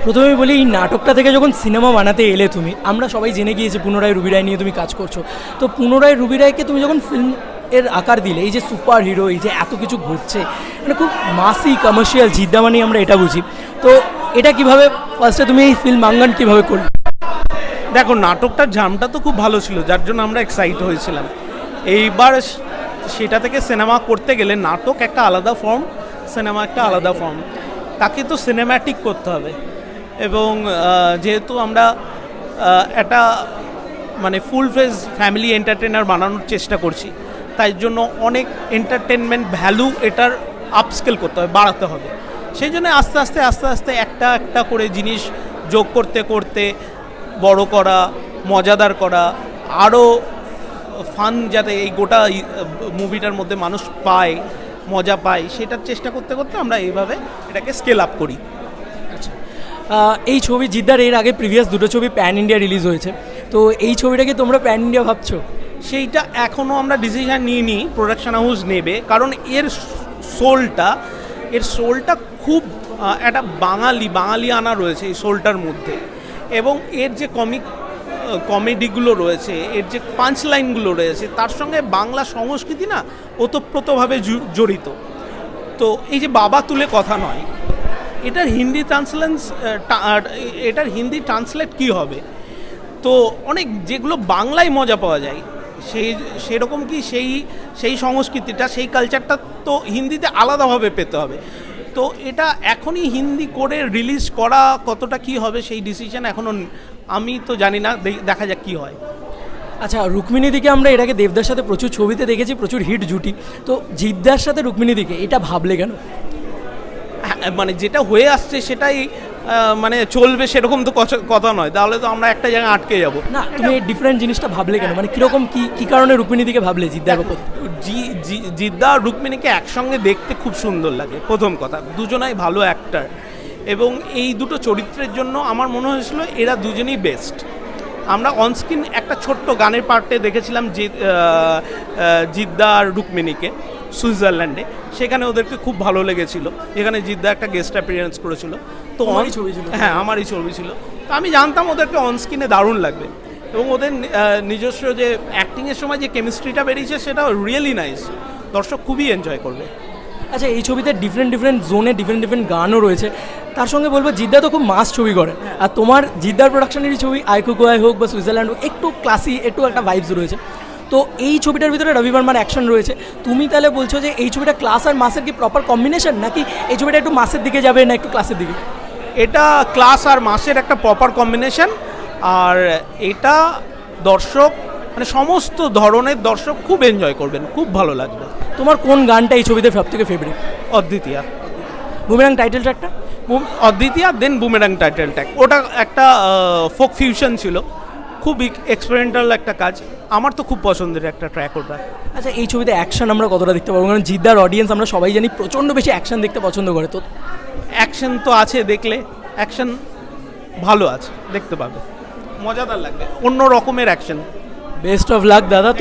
প্রথমে বলি এই নাটকটা থেকে যখন সিনেমা বানাতে এলে তুমি, আমরা সবাই জেনে গিয়েছি পুনরায় রুবি রায় নিয়ে তুমি কাজ করছো। তো পুনরায় রুবি রায়কে তুমি যখন ফিল্ম এর আকার দিলে, এই যে সুপার হিরো, এই যে এত কিছু ঘটছে, মানে খুব মাসি কমার্শিয়াল জিদ্দা মানে আমরা এটা বুঝি। তো এটা কিভাবে ফার্স্টে তুমি এই ফিল্ম আঙ্গন কীভাবে করলে? দেখো, নাটকটার জামটা তো খুব ভালো ছিল, যার জন্য আমরা এক্সাইট হয়েছিলাম। এইবার সেটা থেকে সিনেমা করতে গেলে নাটক একটা আলাদা ফর্ম, সিনেমা একটা আলাদা ফর্ম, তাকে তো সিনেম্যাটিক করতে হবে। এবং যেহেতু আমরা একটা মানে ফুল ফেজ ফ্যামিলি এন্টারটেনার বানানোর চেষ্টা করছি, তাই জন্য অনেক এন্টারটেনমেন্ট ভ্যালু এটার আপস্কেল করতে হবে, বাড়াতে হবে। সেই জন্য আস্তে আস্তে একটা একটা করে জিনিস যোগ করতে করতে বড় করা, মজাদার করা, আরও ফান যাতে এই গোটা মুভিটার মধ্যে মানুষ পায়, মজা পায়, সেটার চেষ্টা করতে করতে আমরা এইভাবে এটাকে স্কেল আপ করি। আচ্ছা, এই ছবি জিদ্দার এর আগে প্রিভিয়াস দুটো ছবি প্যান ইন্ডিয়া রিলিজ হয়েছে, তো এই ছবিটাকে তোমরা প্যান ইন্ডিয়া ভাবছো? সেইটা এখনও আমরা ডিসিশন নিইনি, প্রোডাকশন হাউস নেবে, কারণ এর সোলটা খুব একটা বাঙালি আনা রয়েছে এই সোলটার মধ্যে। এবং এর যে কমেডিগুলো রয়েছে, এর যে পাঞ্চ লাইনগুলো রয়েছে, তার সঙ্গে বাংলা সংস্কৃতি না ওতপ্রোতভাবে জড়িত। তো এই যে বাবা তুলে কথা নয়, এটার হিন্দি ট্রান্সলেট কী হবে? তো অনেক যেগুলো বাংলায় মজা পাওয়া যায়, সেরকম কি সেই সংস্কৃতিটা, সেই কালচারটা তো হিন্দিতে আলাদাভাবে পেতে হবে। তো এটা এখনই হিন্দি করে রিলিজ করা কতটা কি হবে সেই ডিসিশন এখনও আমি তো জানি না, দেখা যাক কী হয়। আচ্ছা, রুক্মিণীদিকে আমরা এর আগে দেবদার সাথে প্রচুর ছবিতে দেখেছি, প্রচুর হিট জুটি, তো জিদ্দার সাথে রুক্মিণীদিকে এটা ভাবলে কেন? মানে যেটা হয়ে আসছে সেটাই মানে চলবে সেরকম তো কথা নয়, তাহলে তো আমরা একটা জায়গায় আটকে যাব না। তুমি ডিফারেন্ট জিনিসটা ভাবলে কেন, মানে কীরকম কী কারণে রুক্মিণীদিকে ভাবলে জিদ্দার উপর? জিদ্দা আর রুক্মিণীকে একসঙ্গে দেখতে খুব সুন্দর লাগে, প্রথম কথা। দুজনাই ভালো অ্যাক্টার, এবং এই দুটো চরিত্রের জন্য আমার মনে হয়েছিল এরা দুজনেই বেস্ট। আমরা অনস্ক্রিন একটা ছোট্ট গানের পার্টে দেখেছিলাম জিদ্দা আর রুক্মিণীকে সুইজারল্যান্ডে, সেখানে ওদেরকে খুব ভালো লেগেছিল। এখানে জিদ্দা একটা গেস্ট অ্যাপিয়ারেন্স করেছিল, তো ছবি ছিল। হ্যাঁ, আমারই ছবি ছিল। তো আমি জানতাম ওদেরকে অনস্ক্রিনে দারুণ লাগবে, এবং ওদের নিজস্ব যে অ্যাক্টিংয়ের সময় যে কেমিস্ট্রিটা বেরিয়েছে সেটা রিয়েলি নাইস, দর্শক খুবই এনজয় করবে। আচ্ছা, এই ছবিতে ডিফারেন্ট জোনে ডিফারেন্ট গানও রয়েছে, তার সঙ্গে বলবো জিদ্দা তো খুব মাস ছবি করে, আর তোমার জিদ্দার প্রোডাকশনেরই ছবি আইকুকুয়াই হোক বা সুইজারল্যান্ড হোক, একটু ক্লাসি, একটু একটা ভাইবস রয়েছে। তো এই ছবিটার ভিতরে রবি বর্মার অ্যাকশন রয়েছে, তুমি তাহলে বলছো যে এই ছবিটা ক্লাস আর মাসের কি প্রপার কম্বিনেশন, নাকি এই ছবিটা একটু মাসের দিকে যাবে না একটু ক্লাসের দিকে? এটা ক্লাস আর মাসের একটা প্রপার কম্বিনেশন, আর এটা দর্শক মানে সমস্ত ধরনের দর্শক খুব এনজয় করবেন, খুব ভালো লাগবে। তোমার কোন গানটা এই ছবিতে সব থেকে ফেভারিট? অদ্বিতীয়া। বুমেরাং টাইটেল ট্র্যাকটা? অদ্বিতীয়া দেন বুমেরাং টাইটেল ট্র্যাক, ওটা একটা ফোক ফিউশন ছিল, খুব এক্সপেরিমেন্টাল একটা কাজ, আমার তো খুব পছন্দের একটা ট্র্যাক ওটা। আচ্ছা, এই ছবিতে অ্যাকশন আমরা কতটা দেখতে পাবো? কারণ জিদ্দার অডিয়েন্স আমরা সবাই জানি প্রচণ্ড বেশি অ্যাকশন দেখতে পছন্দ করে, তো অ্যাকশন তো আছে, দেখলে অ্যাকশন ভালো আছে, দেখতে পাবে, মজাদার লাগবে, অন্য রকমের অ্যাকশন। বেস্ট অফ লাক দাদা,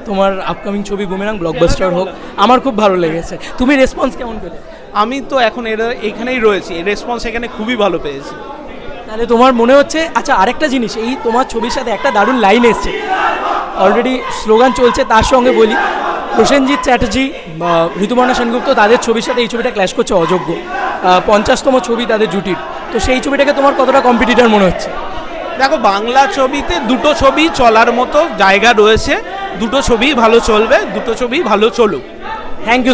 তোমার আপকামিং ছবি বুমেরাং ব্লকবাস্টার হোক। আমার খুব ভালো লেগেছে। তুমি রেসপন্স কেমন পেলে? আমি তো এখন এখানেই রয়েছি, এই রেসপন্স এখানে খুবই ভালো পেয়েছি। তাহলে তোমার মনে হচ্ছে, আচ্ছা আরেকটা জিনিস, এই তোমার ছবির সাথে একটা দারুণ লাইন এসছে, অলরেডি স্লোগান চলছে, তার সঙ্গে বলি প্রসেনজিৎ চ্যাটার্জি, ঋতুপর্ণা সেনগুপ্ত, তাদের ছবির সাথে এই ছবিটা ক্ল্যাশ করছে অযোগ্য, 50তম ছবি তাদের জুটির। তো সেই ছবিটাকে তোমার কতটা কম্পিটিটর মনে হচ্ছে? দেখো, বাংলা ছবিতে দুটো ছবি চলার মতো জায়গা রয়েছে, দুটো ছবিই ভালো চলবে, দুটো ছবিই ভালো চলুক। Thank you.